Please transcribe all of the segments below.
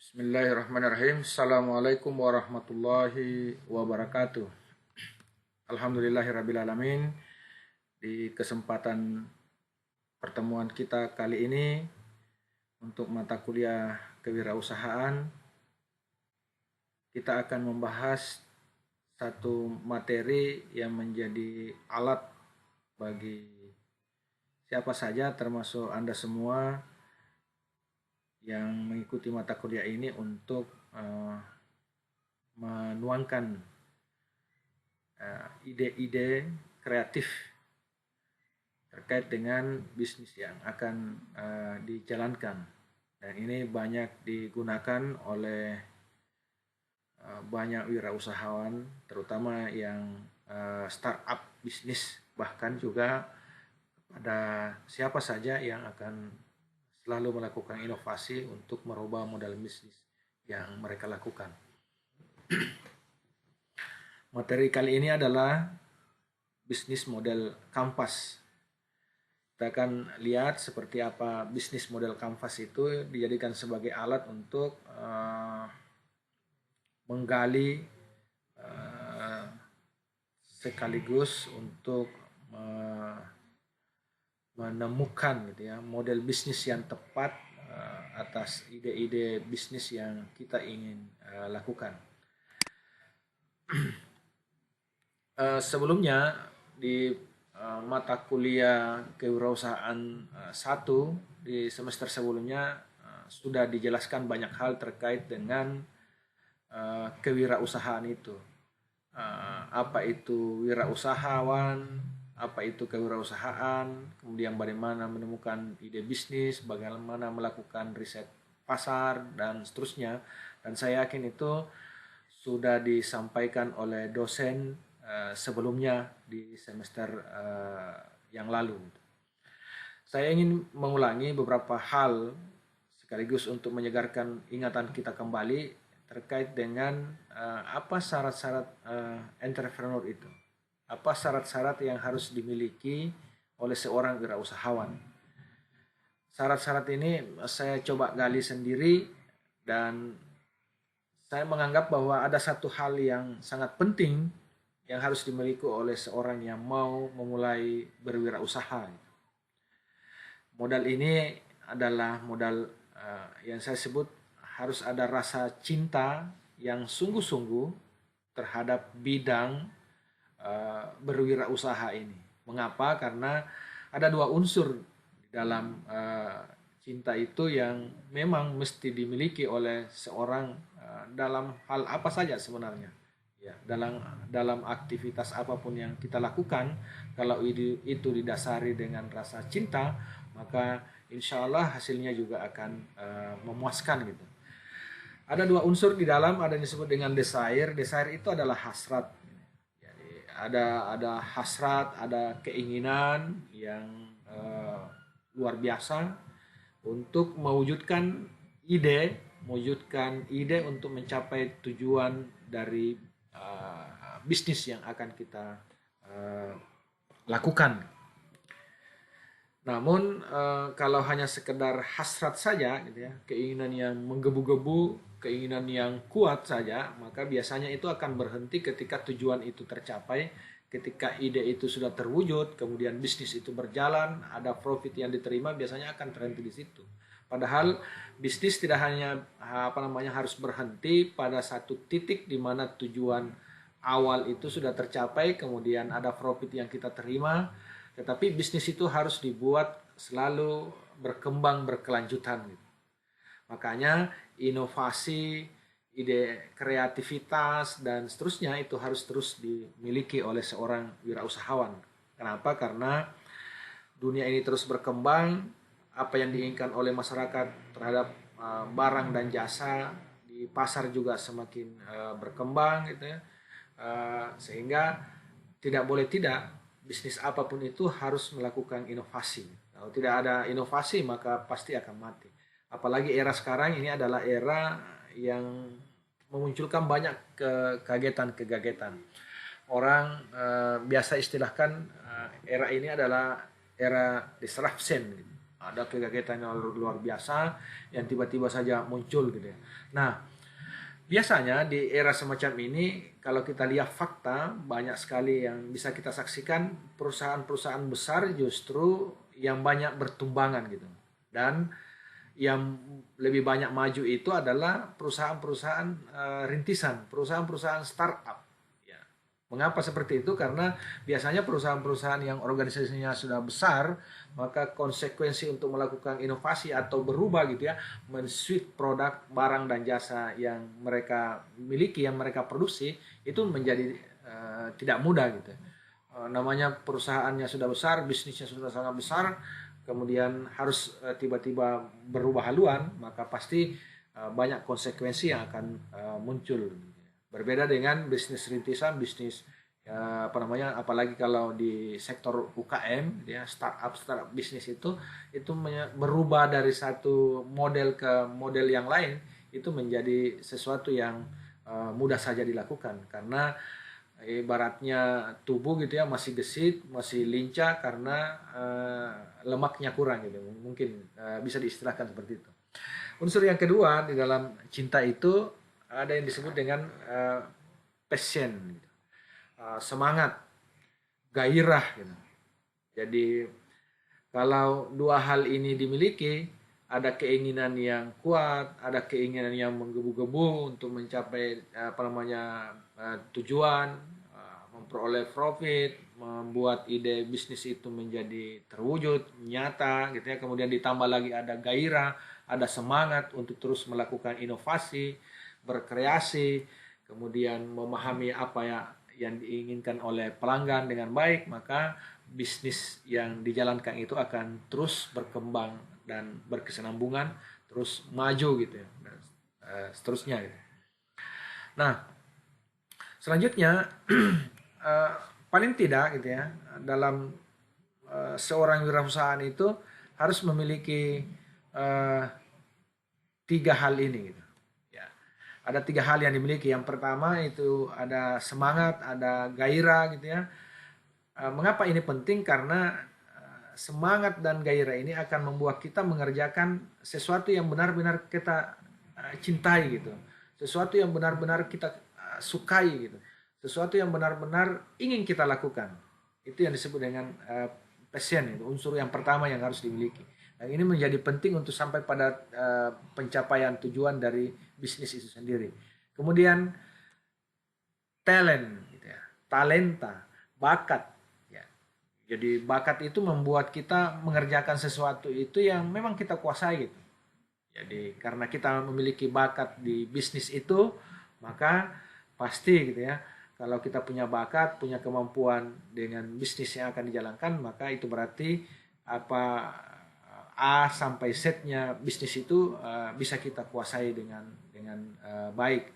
Bismillahirrahmanirrahim. Assalamualaikum warahmatullahi wabarakatuh. Alhamdulillahirrabbilalamin. Di kesempatan pertemuan kita kali ini untuk mata kuliah kewirausahaan, kita akan membahas satu materi yang menjadi alat bagi siapa saja termasuk Anda semua yang mengikuti mata kuliah ini untuk menuangkan ide-ide kreatif terkait dengan bisnis yang akan dijalankan. Dan ini banyak digunakan oleh banyak wirausahawan, terutama yang startup bisnis, bahkan juga pada siapa saja yang akan selalu melakukan inovasi untuk merubah model bisnis yang mereka lakukan. Materi kali ini adalah bisnis model kanvas. Kita akan lihat seperti apa bisnis model kanvas itu dijadikan sebagai alat untuk menggali sekaligus untuk menemukan gitu ya model bisnis yang tepat atas ide-ide bisnis yang kita ingin lakukan. Sebelumnya di mata kuliah kewirausahaan 1 di semester sebelumnya sudah dijelaskan banyak hal terkait dengan kewirausahaan itu. Apa itu wirausahawan, apa itu kewirausahaan, kemudian bagaimana menemukan ide bisnis, bagaimana melakukan riset pasar, dan seterusnya. Dan saya yakin itu sudah disampaikan oleh dosen sebelumnya di semester yang lalu. Saya ingin mengulangi beberapa hal sekaligus untuk menyegarkan ingatan kita kembali terkait dengan apa syarat-syarat entrepreneur itu. Apa syarat-syarat yang harus dimiliki oleh seorang wirausahawan. Syarat-syarat ini saya coba gali sendiri dan saya menganggap bahwa ada satu hal yang sangat penting yang harus dimiliki oleh seorang yang mau memulai berwirausaha. Modal ini adalah modal yang saya sebut harus ada rasa cinta yang sungguh-sungguh terhadap bidang berwirausaha ini. Mengapa? Karena ada dua unsur di dalam cinta itu yang memang mesti dimiliki oleh seorang dalam hal apa saja sebenarnya. Ya, dalam aktivitas apapun yang kita lakukan, kalau itu didasari dengan rasa cinta, maka insya Allah hasilnya juga akan memuaskan gitu. Ada dua unsur di dalam, ada yang disebut dengan desire. Desire itu adalah hasrat. Ada hasrat, ada keinginan yang luar biasa untuk mewujudkan ide untuk mencapai tujuan dari bisnis yang akan kita lakukan. Namun kalau hanya sekedar hasrat saja gitu ya, keinginan yang menggebu-gebu, keinginan yang kuat saja, maka biasanya itu akan berhenti ketika tujuan itu tercapai, ketika ide itu sudah terwujud, kemudian bisnis itu berjalan, ada profit yang diterima, biasanya akan terhenti di situ. Padahal bisnis tidak hanya harus berhenti pada satu titik di mana tujuan awal itu sudah tercapai, kemudian ada profit yang kita terima, tetapi bisnis itu harus dibuat selalu berkembang berkelanjutan. Makanya inovasi, ide kreativitas, dan seterusnya itu harus terus dimiliki oleh seorang wirausahawan. Kenapa? Karena dunia ini terus berkembang, apa yang diinginkan oleh masyarakat terhadap barang dan jasa di pasar juga semakin berkembang gitu ya. Sehingga tidak boleh tidak, bisnis apapun itu harus melakukan inovasi. Kalau tidak ada inovasi maka pasti akan mati. Apalagi era sekarang ini adalah era yang memunculkan banyak kegagetan. Orang biasa istilahkan era ini adalah era disruption. Ada kegagetan yang luar biasa yang tiba-tiba saja muncul gitu ya. Nah, biasanya di era semacam ini kalau kita lihat fakta banyak sekali yang bisa kita saksikan perusahaan-perusahaan besar justru yang banyak bertumbangan gitu. Dan yang lebih banyak maju itu adalah perusahaan-perusahaan rintisan, perusahaan-perusahaan startup. Ya. Mengapa seperti itu? Karena biasanya perusahaan-perusahaan yang organisasinya sudah besar, maka konsekuensi untuk melakukan inovasi atau berubah gitu ya, men-switch produk, barang dan jasa yang mereka miliki, yang mereka produksi, itu menjadi tidak mudah gitu. Namanya perusahaannya sudah besar, bisnisnya sudah sangat besar, kemudian harus tiba-tiba berubah haluan, maka pasti banyak konsekuensi yang akan muncul. Berbeda dengan bisnis rintisan, bisnis apa namanya, apalagi kalau di sektor UKM, ya startup bisnis itu berubah dari satu model ke model yang lain, itu menjadi sesuatu yang mudah saja dilakukan karena ibaratnya tubuh gitu ya masih gesit, masih lincah karena lemaknya kurang gitu. Mungkin bisa diistilahkan seperti itu. Unsur yang kedua di dalam cinta itu ada yang disebut dengan passion, gitu. Semangat, gairah gitu. Jadi kalau dua hal ini dimiliki, ada keinginan yang kuat, ada keinginan yang menggebu-gebu untuk mencapai apa namanya tujuan, memperoleh profit, membuat ide bisnis itu menjadi terwujud nyata gitu ya. Kemudian ditambah lagi ada gairah, ada semangat untuk terus melakukan inovasi, berkreasi, kemudian memahami apa yang diinginkan oleh pelanggan dengan baik, maka bisnis yang dijalankan itu akan terus berkembang dan berkesinambungan, terus maju gitu ya, dan seterusnya gitu. Nah, selanjutnya paling tidak gitu ya, dalam seorang wirausahaan itu harus memiliki tiga hal ini gitu. Ya. Ada tiga hal yang dimiliki. Yang pertama itu ada semangat, ada gairah gitu ya. Mengapa ini penting? Karena semangat dan gairah ini akan membuat kita mengerjakan sesuatu yang benar-benar kita cintai gitu. Sesuatu yang benar-benar kita sukai gitu. Sesuatu yang benar-benar ingin kita lakukan. Itu yang disebut dengan passion, itu unsur yang pertama yang harus dimiliki. Dan ini menjadi penting untuk sampai pada pencapaian tujuan dari bisnis itu sendiri. Kemudian talent, gitu ya. Talenta, bakat. Jadi bakat itu membuat kita mengerjakan sesuatu itu yang memang kita kuasai gitu. Jadi karena kita memiliki bakat di bisnis itu, maka pasti gitu ya. Kalau kita punya bakat, punya kemampuan dengan bisnis yang akan dijalankan, maka itu berarti apa A sampai Z-nya bisnis itu bisa kita kuasai dengan baik.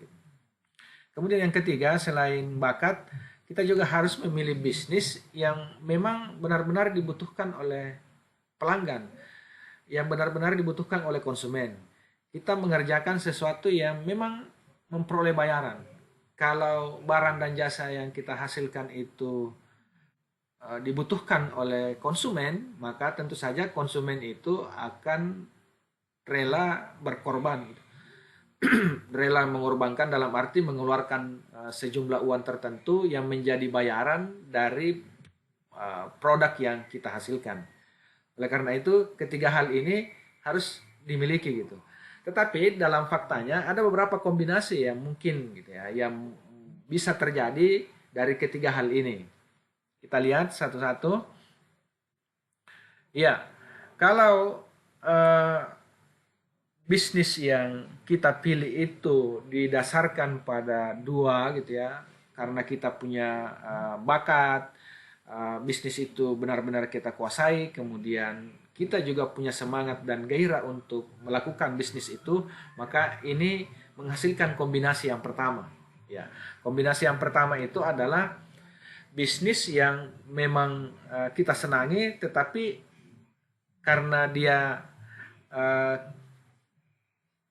Kemudian yang ketiga, selain bakat, kita juga harus memilih bisnis yang memang benar-benar dibutuhkan oleh pelanggan, yang benar-benar dibutuhkan oleh konsumen. Kita mengerjakan sesuatu yang memang memperoleh bayaran. Kalau barang dan jasa yang kita hasilkan itu dibutuhkan oleh konsumen, maka tentu saja konsumen itu akan rela berkorban. Rela mengorbankan dalam arti mengeluarkan sejumlah uang tertentu yang menjadi bayaran dari produk yang kita hasilkan. Oleh karena itu, ketiga hal ini harus dimiliki gitu. Tetapi dalam faktanya ada beberapa kombinasi yang mungkin gitu ya, yang bisa terjadi dari ketiga hal ini. Kita lihat satu-satu. Ya, kalau bisnis yang kita pilih itu didasarkan pada dua gitu ya, karena kita punya bakat, bisnis itu benar-benar kita kuasai, kemudian kita juga punya semangat dan gairah untuk melakukan bisnis itu, maka ini menghasilkan kombinasi yang pertama. Ya, kombinasi yang pertama itu adalah bisnis yang memang kita senangi, tetapi karena dia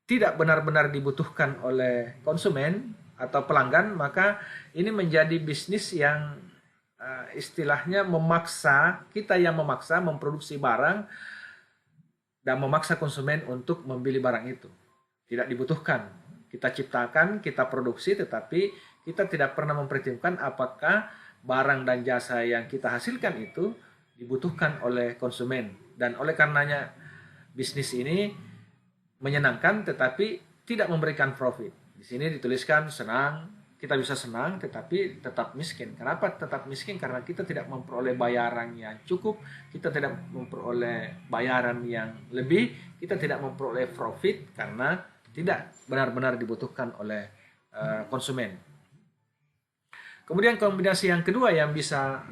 tidak benar-benar dibutuhkan oleh konsumen atau pelanggan, maka ini menjadi bisnis yang istilahnya memaksa, kita yang memaksa memproduksi barang dan memaksa konsumen untuk membeli barang itu. Tidak dibutuhkan. Kita ciptakan, kita produksi, tetapi kita tidak pernah memperhitungkan apakah barang dan jasa yang kita hasilkan itu dibutuhkan oleh konsumen. Dan oleh karenanya bisnis ini menyenangkan tetapi tidak memberikan profit. Di sini dituliskan senang, kita bisa senang tetapi tetap miskin. Kenapa tetap miskin? Karena kita tidak memperoleh bayaran yang cukup, kita tidak memperoleh bayaran yang lebih, kita tidak memperoleh profit karena tidak benar-benar dibutuhkan oleh konsumen. Kemudian kombinasi yang kedua yang bisa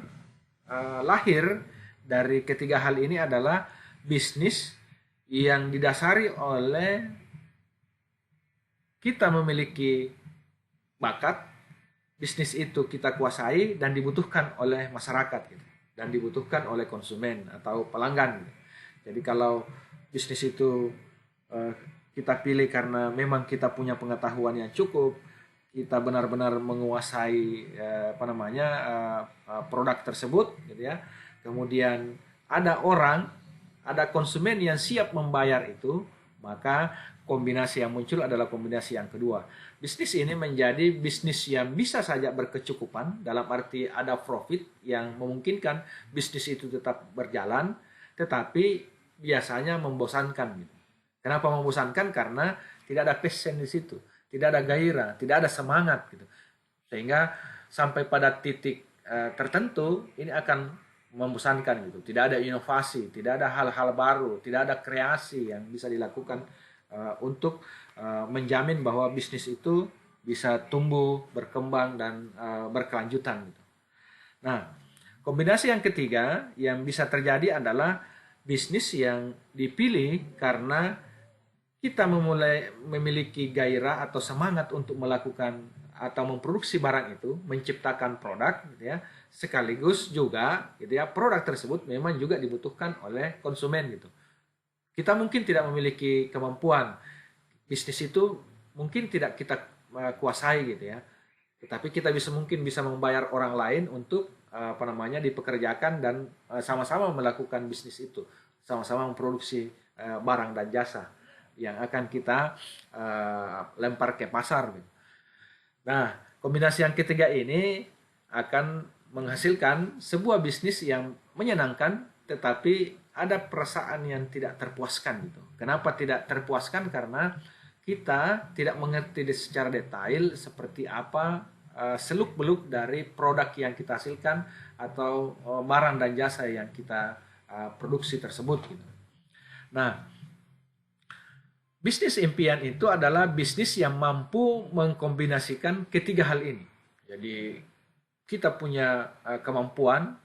lahir dari ketiga hal ini adalah bisnis yang didasari oleh kita memiliki bakat, bisnis itu kita kuasai dan dibutuhkan oleh masyarakat gitu, dan dibutuhkan oleh konsumen atau pelanggan gitu. Jadi kalau bisnis itu kita pilih karena memang kita punya pengetahuan yang cukup, kita benar-benar menguasai produk tersebut gitu ya. Kemudian ada orang, ada konsumen yang siap membayar itu, maka kombinasi yang muncul adalah kombinasi yang kedua. Bisnis ini menjadi bisnis yang bisa saja berkecukupan, dalam arti ada profit yang memungkinkan bisnis itu tetap berjalan, tetapi biasanya membosankan gitu. Kenapa membosankan? Karena tidak ada passion di situ, tidak ada gairah, tidak ada semangat gitu. Sehingga sampai pada titik tertentu ini akan membosankan gitu. Tidak ada inovasi, tidak ada hal-hal baru, tidak ada kreasi yang bisa dilakukan untuk menjamin bahwa bisnis itu bisa tumbuh, berkembang dan berkelanjutan gitu. Nah, kombinasi yang ketiga yang bisa terjadi adalah bisnis yang dipilih karena kita memiliki gairah atau semangat untuk melakukan atau memproduksi barang itu, menciptakan produk gitu ya, sekaligus juga gitu ya, produk tersebut memang juga dibutuhkan oleh konsumen gitu. Kita mungkin tidak memiliki kemampuan, bisnis itu mungkin tidak kita kuasai gitu ya, tetapi kita mungkin bisa membayar orang lain untuk dipekerjakan dan sama-sama melakukan bisnis itu, sama-sama memproduksi barang dan jasa yang akan kita lempar ke pasar gitu. Nah, kombinasi yang ketiga ini akan menghasilkan sebuah bisnis yang menyenangkan, tetapi ada perasaan yang tidak terpuaskan gitu. Kenapa tidak terpuaskan? Karena kita tidak mengerti secara detail seperti apa seluk-beluk dari produk yang kita hasilkan atau barang dan jasa yang kita produksi tersebut gitu. Nah, bisnis impian itu adalah bisnis yang mampu mengkombinasikan ketiga hal ini. Jadi kita punya kemampuan,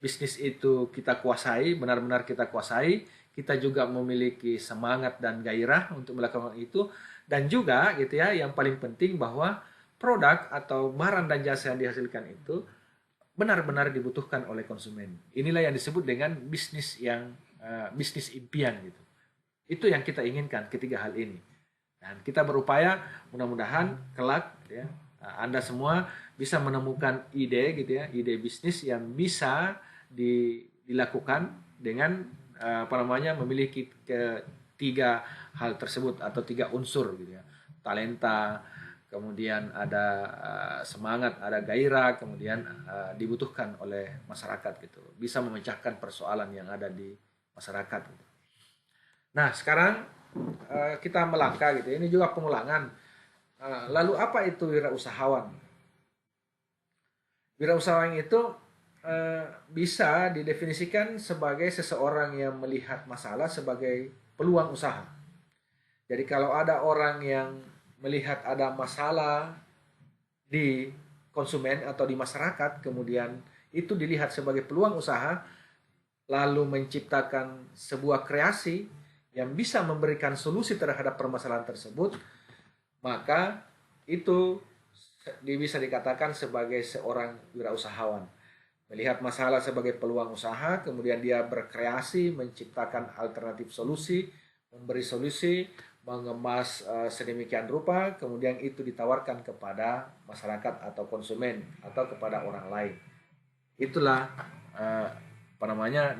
bisnis itu kita kuasai, benar-benar kita kuasai, kita juga memiliki semangat dan gairah untuk melakukan itu, dan juga gitu ya, yang paling penting bahwa produk atau barang dan jasa yang dihasilkan itu benar-benar dibutuhkan oleh konsumen. Inilah yang disebut dengan bisnis bisnis impian gitu. Itu yang kita inginkan, ketiga hal ini. Dan kita berupaya mudah-mudahan kelak ya, Anda semua bisa menemukan ide gitu ya, ide bisnis yang bisa dilakukan dengan memiliki ketiga hal tersebut atau tiga unsur gitu ya. Talenta, kemudian ada semangat, ada gairah, kemudian dibutuhkan oleh masyarakat gitu. Bisa memecahkan persoalan yang ada di masyarakat gitu. Nah, sekarang kita melangkah gitu. Ini juga pengulangan. Lalu apa itu wirausahawan? Wirausahawan itu bisa didefinisikan sebagai seseorang yang melihat masalah sebagai peluang usaha. Jadi kalau ada orang yang melihat ada masalah di konsumen atau di masyarakat, kemudian itu dilihat sebagai peluang usaha, lalu menciptakan sebuah kreasi yang bisa memberikan solusi terhadap permasalahan tersebut, maka itu bisa dikatakan sebagai seorang wirausahawan. Melihat masalah sebagai peluang usaha, kemudian dia berkreasi, menciptakan alternatif solusi, memberi solusi, mengemas sedemikian rupa, kemudian itu ditawarkan kepada masyarakat atau konsumen atau kepada orang lain. Itulah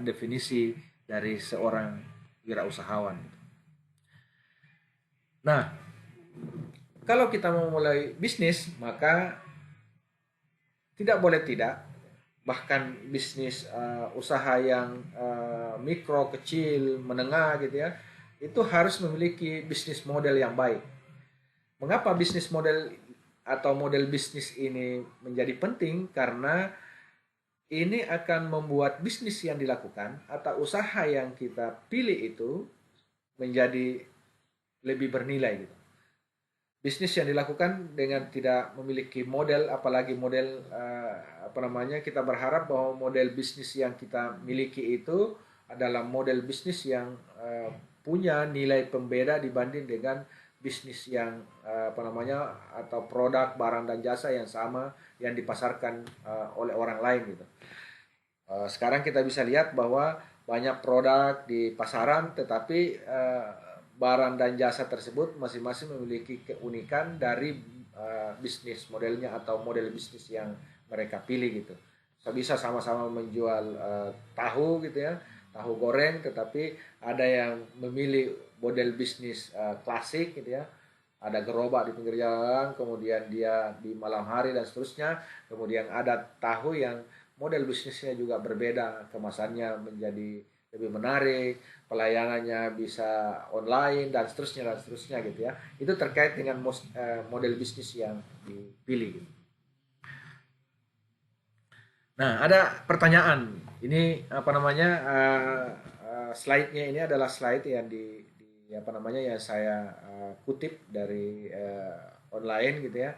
definisi dari seorang wirausahawan. Nah, kalau kita mau mulai bisnis, maka tidak boleh tidak, bahkan bisnis usaha yang mikro, kecil, menengah gitu ya, itu harus memiliki bisnis model yang baik. Mengapa bisnis model atau model bisnis ini menjadi penting? Karena ini akan membuat bisnis yang dilakukan atau usaha yang kita pilih itu menjadi lebih bernilai gitu. Bisnis yang dilakukan dengan tidak memiliki model, apalagi model kita berharap bahwa model bisnis yang kita miliki itu adalah model bisnis yang punya nilai pembeda dibanding dengan bisnis yang atau produk, barang dan jasa yang sama yang dipasarkan oleh orang lain gitu. Sekarang kita bisa lihat bahwa banyak produk di pasaran, tetapi barang dan jasa tersebut masing-masing memiliki keunikan dari bisnis modelnya atau model bisnis yang mereka pilih gitu. Bisa sama-sama menjual tahu gitu ya, tahu goreng, tetapi ada yang memilih model bisnis klasik gitu ya. Ada gerobak di pinggir jalan, kemudian dia di malam hari dan seterusnya. Kemudian ada tahu yang model bisnisnya juga berbeda, kemasannya menjadi lebih menarik, pelayanannya bisa online dan seterusnya gitu ya. Itu terkait dengan model bisnis yang dipilih. Nah, ada pertanyaan. Ini slide-nya ini adalah slide yang yang saya kutip dari online gitu ya.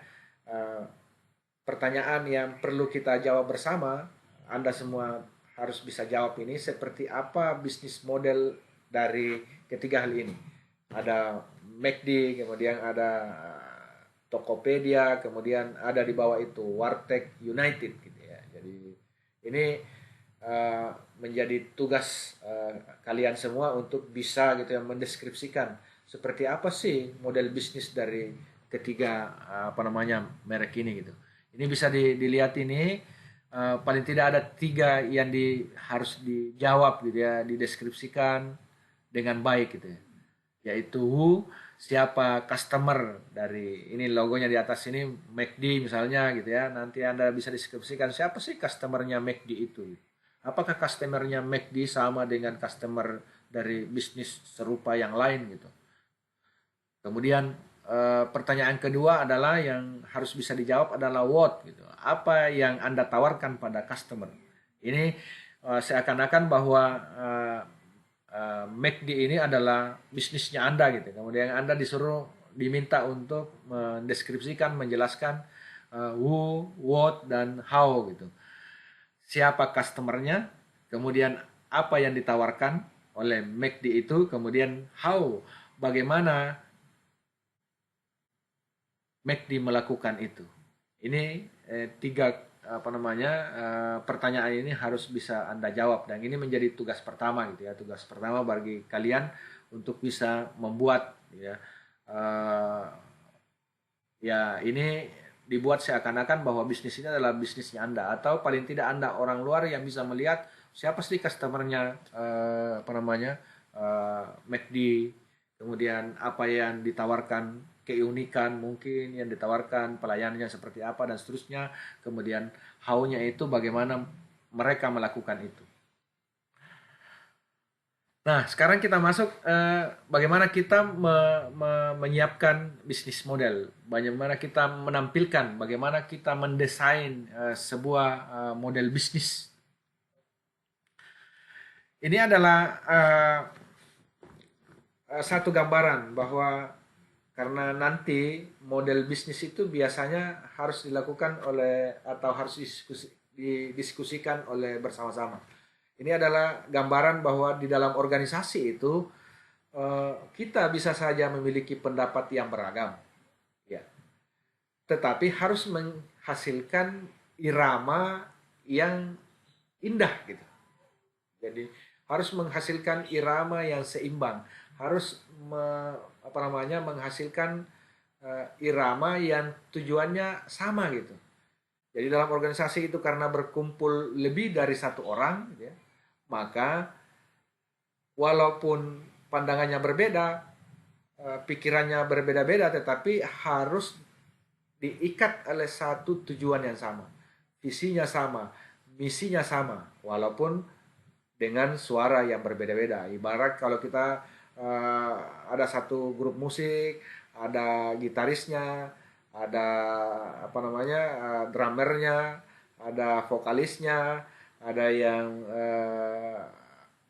Pertanyaan yang perlu kita jawab bersama, Anda semua harus bisa jawab ini, seperti apa bisnis model dari ketiga hal ini. Ada McD, kemudian ada Tokopedia, kemudian ada di bawah itu Warteg United gitu ya. Jadi ini menjadi tugas kalian semua untuk bisa gitu ya mendeskripsikan seperti apa sih model bisnis dari ketiga merek ini gitu. Ini bisa dilihat ini paling tidak ada 3 yang harus dijawab gitu ya, dideskripsikan dengan baik gitu ya. Yaitu siapa customer dari ini, logonya di atas ini McD misalnya gitu ya. Nanti Anda bisa deskripsikan siapa sih customernya McD itu. Apakah customernya McD sama dengan customer dari bisnis serupa yang lain gitu. Kemudian pertanyaan kedua adalah yang harus bisa dijawab adalah what gitu. Apa yang Anda tawarkan pada customer? Ini seakan-akan bahwa McD ini adalah bisnisnya Anda gitu. Kemudian Anda diminta untuk mendeskripsikan, menjelaskan who, what, dan how gitu. Siapa customernya, kemudian apa yang ditawarkan oleh McD itu, kemudian how, bagaimana McD melakukan itu. Ini 3 pertanyaan ini harus bisa Anda jawab, dan ini menjadi tugas pertama gitu ya, tugas pertama bagi kalian untuk bisa membuat ini dibuat seakan-akan bahwa bisnis ini adalah bisnisnya Anda, atau paling tidak Anda orang luar yang bisa melihat siapa sih customernya McD, kemudian apa yang ditawarkan, keunikan mungkin yang ditawarkan, pelayanannya seperti apa dan seterusnya, kemudian how-nya itu bagaimana mereka melakukan itu. Nah, sekarang kita masuk bagaimana kita menyiapkan bisnis model, bagaimana kita menampilkan, bagaimana kita mendesain sebuah model bisnis. Ini adalah satu gambaran bahwa karena nanti model bisnis itu biasanya harus dilakukan atau harus didiskusikan oleh bersama-sama. Ini adalah gambaran bahwa di dalam organisasi itu kita bisa saja memiliki pendapat yang beragam, ya. Tetapi harus menghasilkan irama yang indah gitu. Jadi harus menghasilkan irama yang seimbang, harus menghasilkan irama yang tujuannya sama gitu. Jadi dalam organisasi itu karena berkumpul lebih dari 1 orang, gitu ya, maka walaupun pandangannya berbeda, pikirannya berbeda-beda, tetapi harus diikat oleh satu tujuan yang sama, visinya sama, misinya sama, walaupun dengan suara yang berbeda-beda. Ibarat kalau kita ada satu grup musik, ada gitarisnya, ada apa namanya, drummernya, ada vokalisnya, ada yang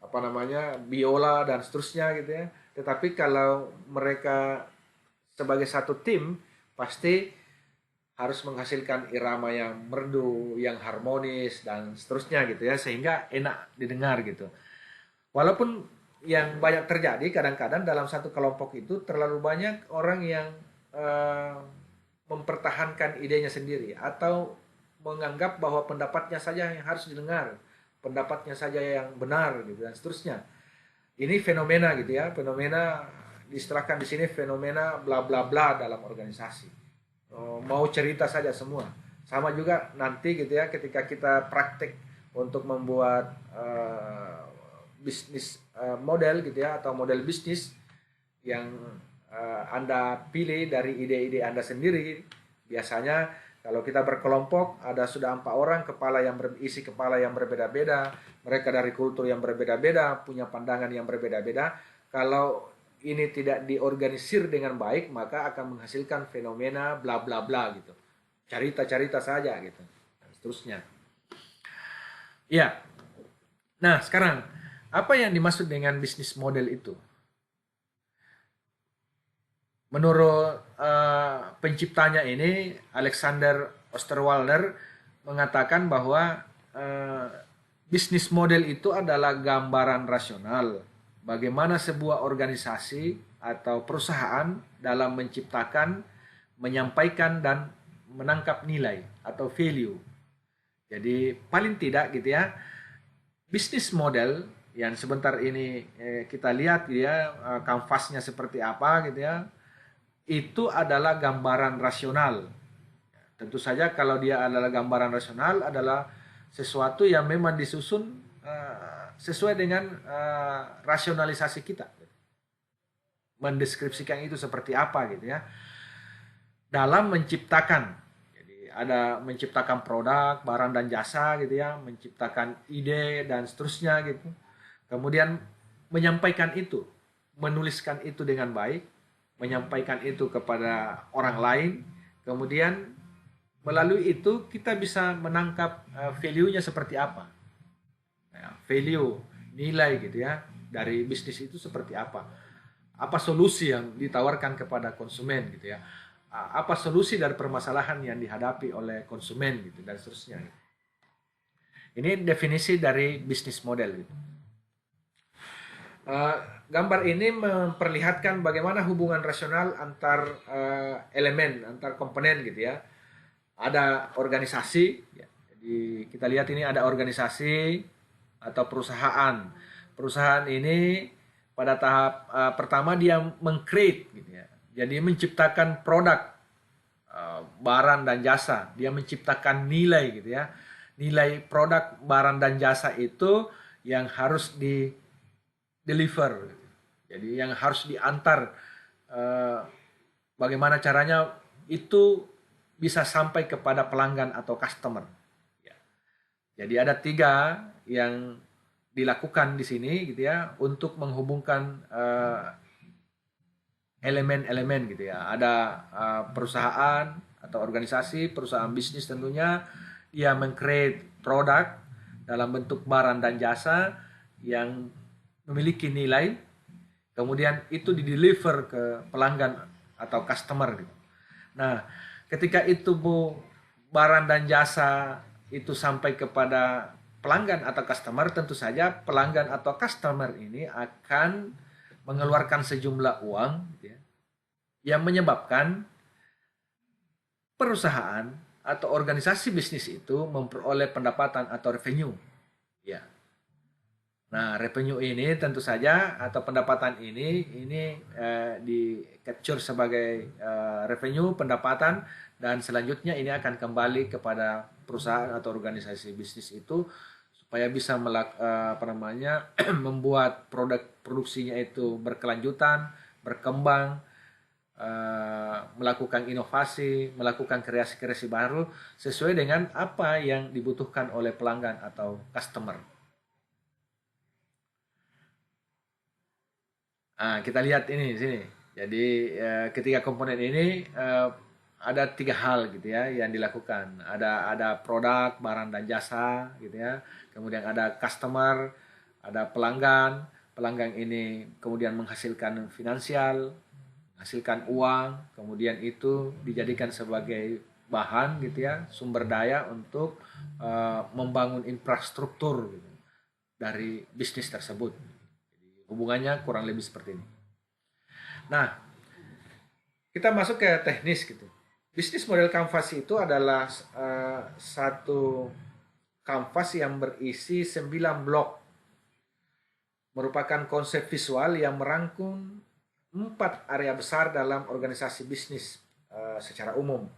apa namanya, biola dan seterusnya gitu ya. Tetapi kalau mereka sebagai satu tim, pasti harus menghasilkan irama yang merdu, yang harmonis dan seterusnya gitu ya, sehingga enak didengar gitu. Walaupun yang banyak terjadi kadang-kadang dalam satu kelompok itu terlalu banyak orang yang eh, mempertahankan idenya sendiri atau menganggap bahwa pendapatnya saja yang harus didengar, pendapatnya saja yang benar gitu dan seterusnya. Ini fenomena gitu ya, fenomena diistilahkan di sini fenomena bla bla bla dalam organisasi. Mau cerita saja semua. Sama juga nanti gitu ya, ketika kita praktek untuk membuat bisnis model gitu ya, atau model bisnis yang Anda pilih dari ide-ide Anda sendiri. Biasanya kalau kita berkelompok ada sudah 4 orang kepala yang berisi kepala yang berbeda-beda, mereka dari kultur yang berbeda-beda, punya pandangan yang berbeda-beda. Kalau ini tidak diorganisir dengan baik, maka akan menghasilkan fenomena bla bla bla gitu. Cerita-cerita saja gitu. Dan seterusnya. Ya. Nah, sekarang apa yang dimaksud dengan bisnis model itu? Menurut penciptanya ini, Alexander Osterwalder, mengatakan bahwa bisnis model itu adalah gambaran rasional bagaimana sebuah organisasi atau perusahaan dalam menciptakan, menyampaikan dan menangkap nilai atau value. Jadi paling tidak gitu ya, bisnis model yang sebentar ini kita lihat ya, kanvasnya seperti apa gitu ya, itu adalah gambaran rasional. Tentu saja kalau dia adalah gambaran rasional, adalah sesuatu yang memang disusun sesuai dengan rasionalisasi kita. Mendeskripsikan itu seperti apa gitu ya. Dalam menciptakan, jadi ada menciptakan produk, barang dan jasa gitu ya, menciptakan ide dan seterusnya gitu. Kemudian menyampaikan itu, menuliskan itu dengan baik, menyampaikan itu kepada orang lain, kemudian melalui itu kita bisa menangkap value-nya seperti apa. Ya, value, nilai gitu ya, dari bisnis itu seperti apa. Apa solusi yang ditawarkan kepada konsumen gitu ya. Apa solusi dari permasalahan yang dihadapi oleh konsumen gitu dan seterusnya. Ini definisi dari bisnis model gitu. Gambar ini memperlihatkan bagaimana hubungan rasional antar elemen, antar komponen gitu ya. Ada organisasi, ya. Jadi kita lihat ini ada organisasi atau perusahaan. Perusahaan ini pada tahap pertama dia meng-create gitu ya. Jadi menciptakan produk, barang dan jasa. Dia menciptakan nilai gitu ya. Nilai produk, barang dan jasa itu yang harus di deliver. Jadi yang harus diantar, bagaimana caranya itu bisa sampai kepada pelanggan atau customer. Ya. Jadi ada 3 yang dilakukan di sini gitu ya untuk menghubungkan elemen-elemen gitu ya. Ada perusahaan atau organisasi, perusahaan bisnis tentunya, dia meng-create produk dalam bentuk barang dan jasa yang memiliki nilai, kemudian itu di-deliver ke pelanggan atau customer gitu. Nah, ketika itu barang dan jasa itu sampai kepada pelanggan atau customer, tentu saja pelanggan atau customer ini akan mengeluarkan sejumlah uang gitu ya, yang menyebabkan perusahaan atau organisasi bisnis itu memperoleh pendapatan atau revenue. Ya. Nah, revenue ini tentu saja atau pendapatan ini di capture sebagai revenue, pendapatan, dan selanjutnya ini akan kembali kepada perusahaan atau organisasi bisnis itu supaya bisa membuat produksinya itu berkelanjutan, berkembang, melakukan inovasi, melakukan kreasi-kreasi baru sesuai dengan apa yang dibutuhkan oleh pelanggan atau customer. Nah, kita lihat ini di sini. Jadi ketiga komponen ini ada tiga hal gitu ya yang dilakukan. Ada produk, barang dan jasa gitu ya. Kemudian ada customer, ada pelanggan. Pelanggan ini kemudian menghasilkan finansial, menghasilkan uang, kemudian itu dijadikan sebagai bahan gitu ya, sumber daya untuk membangun infrastruktur gitu, dari bisnis tersebut. Hubungannya kurang lebih seperti ini. Nah, kita masuk ke teknis gitu. Bisnis model kanvas itu adalah satu kanvas yang berisi 9 blok. Merupakan konsep visual yang merangkum 4 area besar dalam organisasi bisnis secara umum.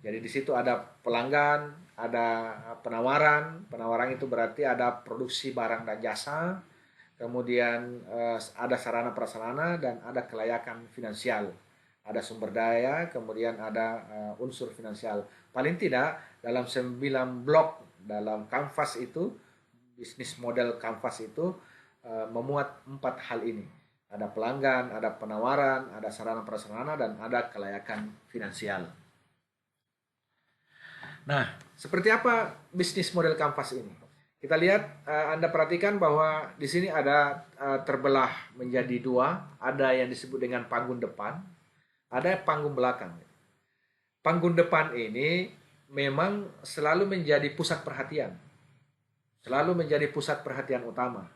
Jadi di situ ada pelanggan, ada penawaran. Penawaran itu berarti ada produksi barang dan jasa, kemudian ada sarana prasarana dan ada kelayakan finansial, ada sumber daya, kemudian ada unsur finansial. Paling tidak dalam 9 blok dalam kanvas itu, bisnis model kanvas itu memuat 4 hal ini. Ada pelanggan, ada penawaran, ada sarana prasarana dan ada kelayakan finansial. Nah, seperti apa bisnis model kanvas ini? Kita lihat, Anda perhatikan bahwa di sini ada terbelah menjadi dua, ada yang disebut dengan panggung depan, ada panggung belakang. Panggung depan ini memang selalu menjadi pusat perhatian, selalu menjadi pusat perhatian utama.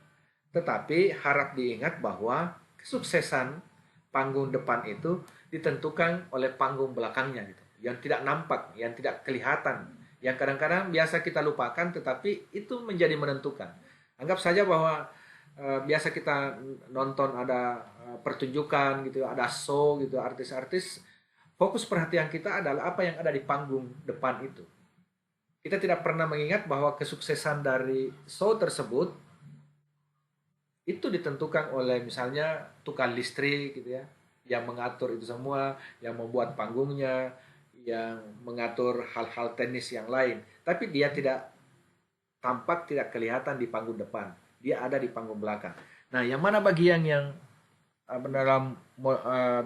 Tetapi harap diingat bahwa kesuksesan panggung depan itu ditentukan oleh panggung belakangnya gitu, yang tidak nampak, yang tidak kelihatan, yang kadang-kadang biasa kita lupakan tetapi itu menjadi menentukan. Anggap saja bahwa biasa kita nonton ada pertunjukan gitu, ada show gitu, artis-artis, fokus perhatian kita adalah apa yang ada di panggung depan itu. Kita tidak pernah mengingat bahwa kesuksesan dari show tersebut itu ditentukan oleh misalnya tukang listrik gitu ya, yang mengatur itu semua, yang membuat panggungnya, yang mengatur hal-hal teknis yang lain. Tapi dia tidak tampak, tidak kelihatan di panggung depan. Dia ada di panggung belakang. Nah, yang mana bagian yang dalam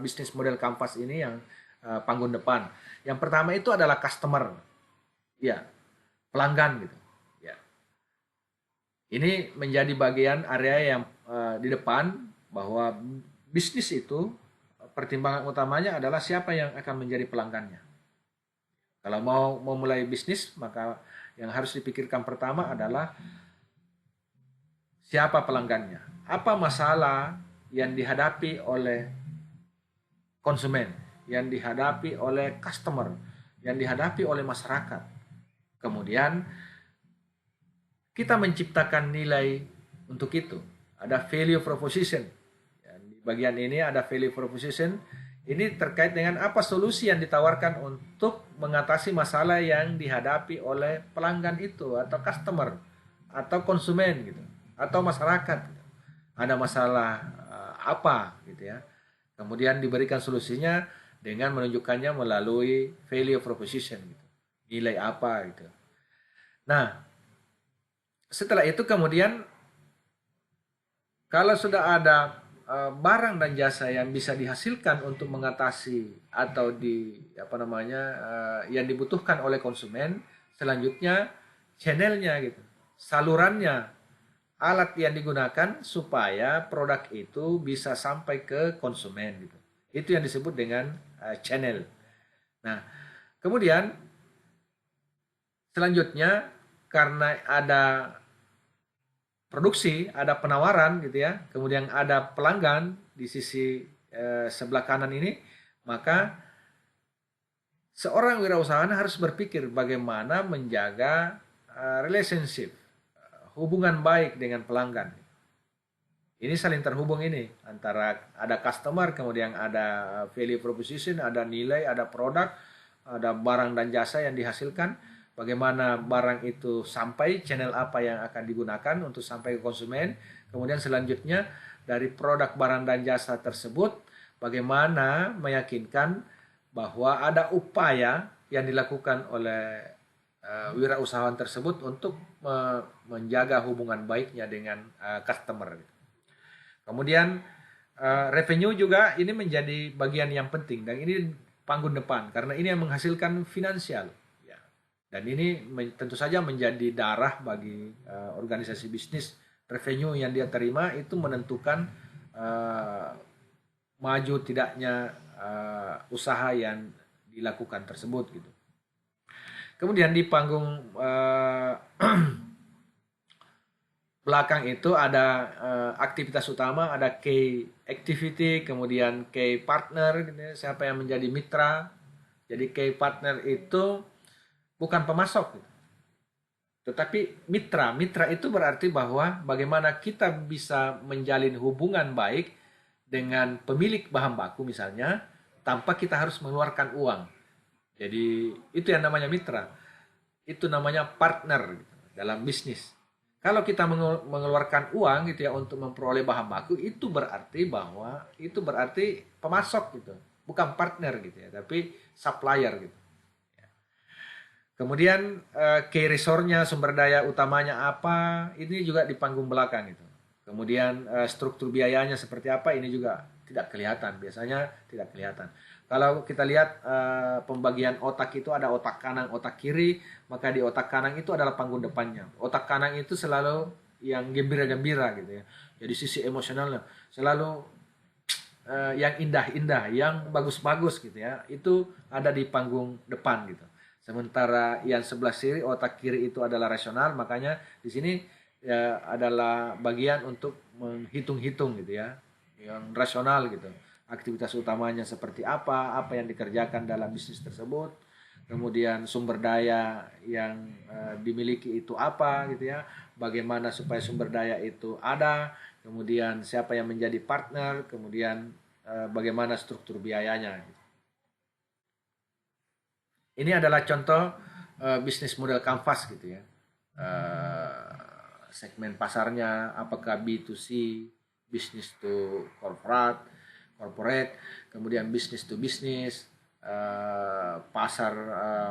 bisnis model kanvas ini yang panggung depan? Yang pertama itu adalah customer, ya, pelanggan gitu. Ya. Ini menjadi bagian area yang di depan bahwa bisnis itu pertimbangan utamanya adalah siapa yang akan menjadi pelanggannya. Kalau mau memulai bisnis, maka yang harus dipikirkan pertama adalah siapa pelanggannya. Apa masalah yang dihadapi oleh konsumen, yang dihadapi oleh customer, yang dihadapi oleh masyarakat. Kemudian kita menciptakan nilai untuk itu. Ada value proposition. Di bagian ini ada value proposition. Ini terkait dengan apa solusi yang ditawarkan untuk mengatasi masalah yang dihadapi oleh pelanggan itu atau customer atau konsumen gitu atau masyarakat. Ada masalah apa gitu ya. Kemudian diberikan solusinya dengan menunjukkannya melalui value proposition gitu. Nilai apa gitu. Nah, setelah itu kemudian kalau sudah ada barang dan jasa yang bisa dihasilkan untuk mengatasi atau yang dibutuhkan oleh konsumen, selanjutnya channelnya gitu, salurannya, alat yang digunakan supaya produk itu bisa sampai ke konsumen gitu. Itu yang disebut dengan channel. Nah, kemudian selanjutnya karena ada produksi, ada penawaran gitu ya, kemudian ada pelanggan di sisi sebelah kanan ini, maka seorang wirausahawan harus berpikir bagaimana menjaga relationship, hubungan baik dengan pelanggan. Ini saling terhubung ini, antara ada customer, kemudian ada value proposition, ada nilai, ada produk, ada barang dan jasa yang dihasilkan. bagaimana barang itu sampai, channel apa yang akan digunakan untuk sampai ke konsumen. Kemudian selanjutnya dari produk barang dan jasa tersebut, bagaimana meyakinkan bahwa ada upaya yang dilakukan oleh wirausahawan tersebut untuk menjaga hubungan baiknya dengan customer. Kemudian revenue juga ini menjadi bagian yang penting, dan ini panggung depan karena ini yang menghasilkan finansial. Ya. Dan ini tentu saja menjadi darah bagi organisasi bisnis. Revenue yang dia terima itu menentukan maju tidaknya usaha yang dilakukan tersebut gitu. Kemudian di panggung belakang itu ada aktivitas utama, ada key activity, kemudian key partner, gitu ya, siapa yang menjadi mitra. Jadi key partner itu bukan pemasok, gitu. Tetapi mitra. Mitra itu berarti bahwa bagaimana kita bisa menjalin hubungan baik dengan pemilik bahan baku misalnya, tanpa kita harus mengeluarkan uang. Jadi itu yang namanya mitra. Itu namanya partner gitu, dalam bisnis. Kalau kita mengeluarkan uang gitu ya untuk memperoleh bahan baku, itu berarti bahwa itu berarti pemasok gitu, bukan partner gitu ya, tapi supplier gitu. Kemudian key resource-nya, sumber daya utamanya apa, ini juga di panggung belakang gitu. Kemudian struktur biayanya seperti apa, ini juga tidak kelihatan, biasanya tidak kelihatan. Kalau kita lihat pembagian otak itu ada otak kanan, otak kiri, maka di otak kanan itu adalah panggung depannya. Otak kanan itu selalu yang gembira-gembira gitu ya. Jadi sisi emosionalnya selalu yang indah-indah, yang bagus-bagus gitu ya. Itu ada di panggung depan gitu. Sementara yang sebelah kiri, otak kiri itu adalah rasional, makanya di sini ya adalah bagian untuk menghitung-hitung gitu ya, yang rasional gitu. Aktivitas utamanya seperti apa yang dikerjakan dalam bisnis tersebut, kemudian sumber daya yang dimiliki itu apa gitu ya, bagaimana supaya sumber daya itu ada, kemudian siapa yang menjadi partner, kemudian bagaimana struktur biayanya gitu. Ini adalah contoh bisnis model kanvas gitu ya. Segmen pasarnya apakah B2C, business to corporate, kemudian business to business, pasar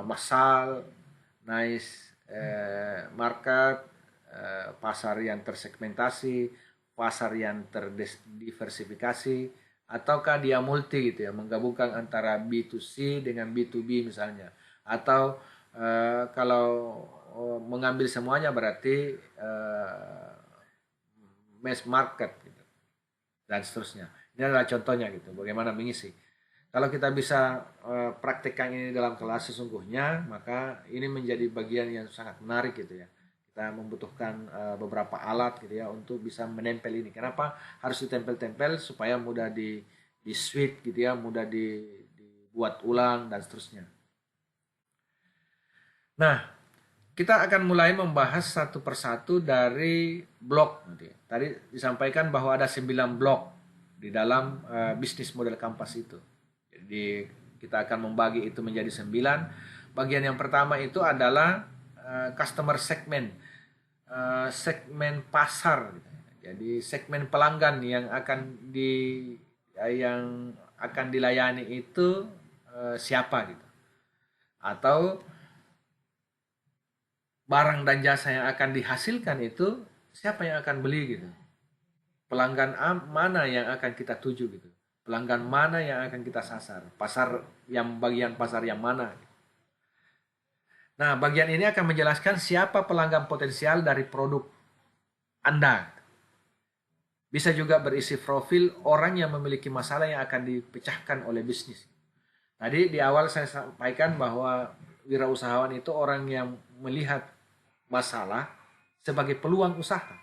massal, niche market, pasar yang tersegmentasi, pasar yang terdiversifikasi, ataukah dia multi gitu ya, menggabungkan antara B2C dengan B2B misalnya, atau kalau mengambil semuanya berarti mass market gitu, dan seterusnya. Ini adalah contohnya gitu, bagaimana mengisi. Kalau kita bisa praktekkan ini dalam kelas sesungguhnya, maka ini menjadi bagian yang sangat menarik gitu ya. Kita membutuhkan beberapa alat gitu ya untuk bisa menempel ini. Kenapa harus ditempel-tempel? Supaya mudah di switch gitu ya, mudah dibuat ulang dan seterusnya. Nah, kita akan mulai membahas satu persatu dari blok gitu ya. Tadi disampaikan bahwa ada 9 blok di dalam bisnis model kanvas itu. Jadi kita akan membagi itu menjadi 9. Bagian yang pertama itu adalah customer segment, segmen pasar. Jadi segmen pelanggan yang akan dilayani itu siapa gitu, atau barang dan jasa yang akan dihasilkan itu siapa yang akan beli gitu. Pelanggan mana yang akan kita tuju gitu. Pelanggan mana yang akan kita sasar. Bagian pasar yang mana. Nah, bagian ini akan menjelaskan siapa pelanggan potensial dari produk Anda. Bisa juga berisi profil orang yang memiliki masalah yang akan dipecahkan oleh bisnis. Tadi di awal saya sampaikan bahwa wirausahawan itu orang yang melihat masalah sebagai peluang usaha.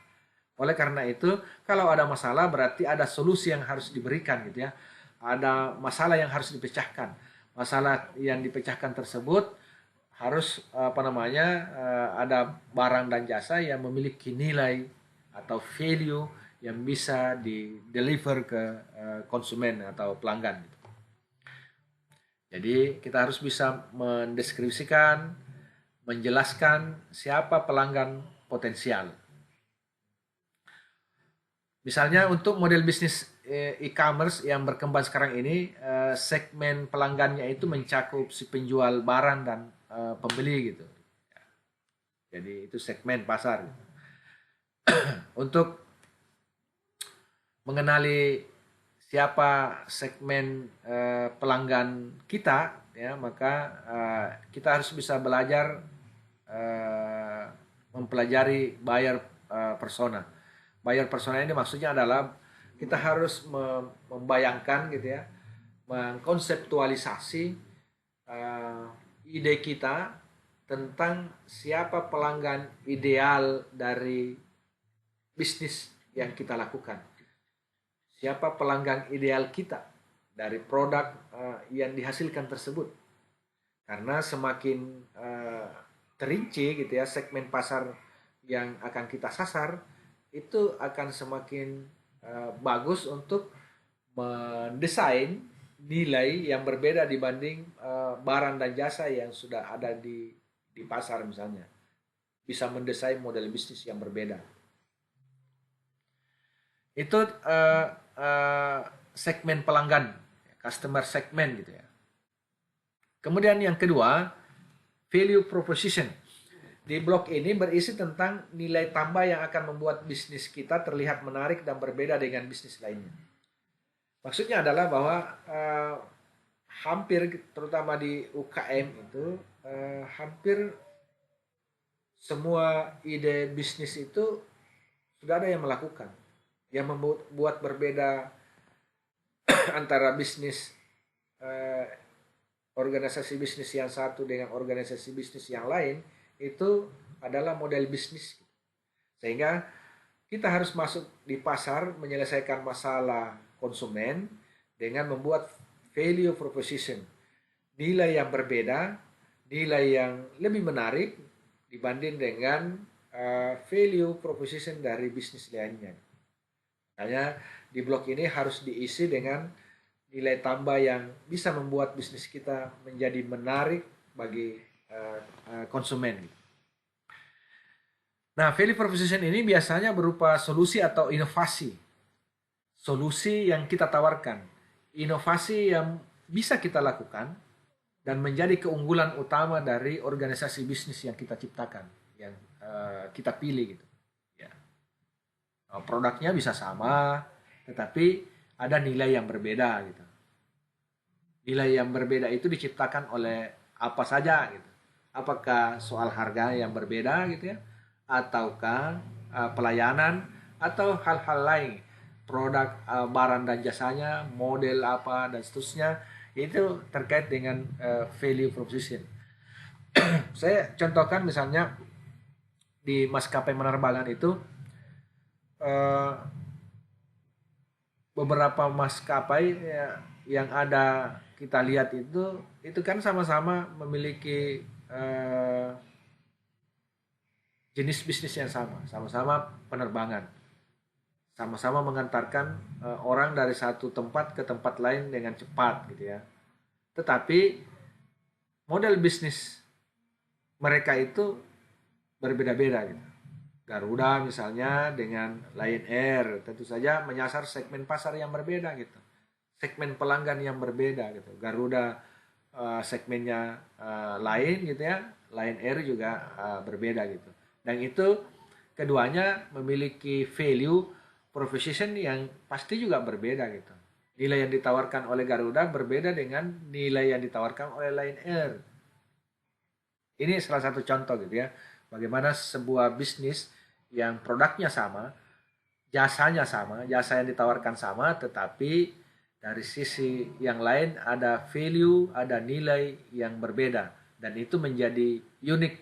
Oleh karena itu, kalau ada masalah berarti ada solusi yang harus diberikan gitu ya. Ada masalah yang harus dipecahkan. Masalah yang dipecahkan tersebut harus ada barang dan jasa yang memiliki nilai atau value yang bisa di-deliver ke konsumen atau pelanggan gitu. Jadi kita harus bisa mendeskripsikan menjelaskan siapa pelanggan potensial. Misalnya untuk model bisnis e-commerce yang berkembang sekarang ini, segmen pelanggannya itu mencakup si penjual barang dan pembeli gitu. Jadi itu segmen pasar. Untuk mengenali siapa segmen pelanggan kita, ya maka kita harus bisa belajar mempelajari buyer persona. Buyer persona ini maksudnya adalah kita harus membayangkan gitu ya, mengkonseptualisasi ide kita tentang siapa pelanggan ideal dari bisnis yang kita lakukan. Siapa pelanggan ideal kita dari produk yang dihasilkan tersebut. Karena semakin terinci gitu ya segmen pasar yang akan kita sasar, itu akan semakin bagus untuk mendesain nilai yang berbeda dibanding barang dan jasa yang sudah ada di pasar misalnya. Bisa mendesain model bisnis yang berbeda. Itu segmen pelanggan, customer segment gitu ya. Kemudian yang kedua, value proposition. Di blog ini berisi tentang nilai tambah yang akan membuat bisnis kita terlihat menarik dan berbeda dengan bisnis lainnya. Maksudnya adalah bahwa hampir, terutama di UKM itu, hampir semua ide bisnis itu sudah ada yang melakukan. Yang membuat berbeda antara bisnis organisasi bisnis yang satu dengan organisasi bisnis yang lain itu adalah model bisnis. Sehingga kita harus masuk di pasar menyelesaikan masalah konsumen dengan membuat value proposition, nilai yang berbeda, nilai yang lebih menarik dibanding dengan value proposition dari bisnis lainnya. Makanya di blog ini harus diisi dengan nilai tambah yang bisa membuat bisnis kita menjadi menarik bagi konsumen. Nah, value proposition ini biasanya berupa solusi atau inovasi. Solusi yang kita tawarkan, inovasi yang bisa kita lakukan dan menjadi keunggulan utama dari organisasi bisnis yang kita ciptakan, yang kita pilih gitu. Ya. Produknya bisa sama, tetapi ada nilai yang berbeda gitu. Nilai yang berbeda itu diciptakan oleh apa saja gitu. Apakah soal harga yang berbeda gitu ya, ataukah pelayanan atau hal-hal lain, produk, barang dan jasanya, model apa dan seterusnya, itu terkait dengan value proposition. Saya contohkan misalnya di maskapai penerbangan itu beberapa maskapai ya, yang ada kita lihat itu kan sama-sama memiliki jenis bisnis yang sama, sama-sama penerbangan, sama-sama mengantarkan orang dari satu tempat ke tempat lain dengan cepat gitu ya. Tetapi model bisnis mereka itu berbeda-beda gitu. Garuda misalnya dengan Lion Air tentu saja menyasar segmen pasar yang berbeda gitu, segmen pelanggan yang berbeda gitu. Garuda segmennya lain gitu ya, Lion Air juga berbeda gitu. Dan itu keduanya memiliki value proposition yang pasti juga berbeda gitu. Nilai yang ditawarkan oleh Garuda berbeda dengan nilai yang ditawarkan oleh Lion Air. Ini salah satu contoh gitu ya, bagaimana sebuah bisnis yang produknya sama, jasanya sama, jasa yang ditawarkan sama, tetapi dari sisi yang lain ada value, ada nilai yang berbeda, dan itu menjadi unik.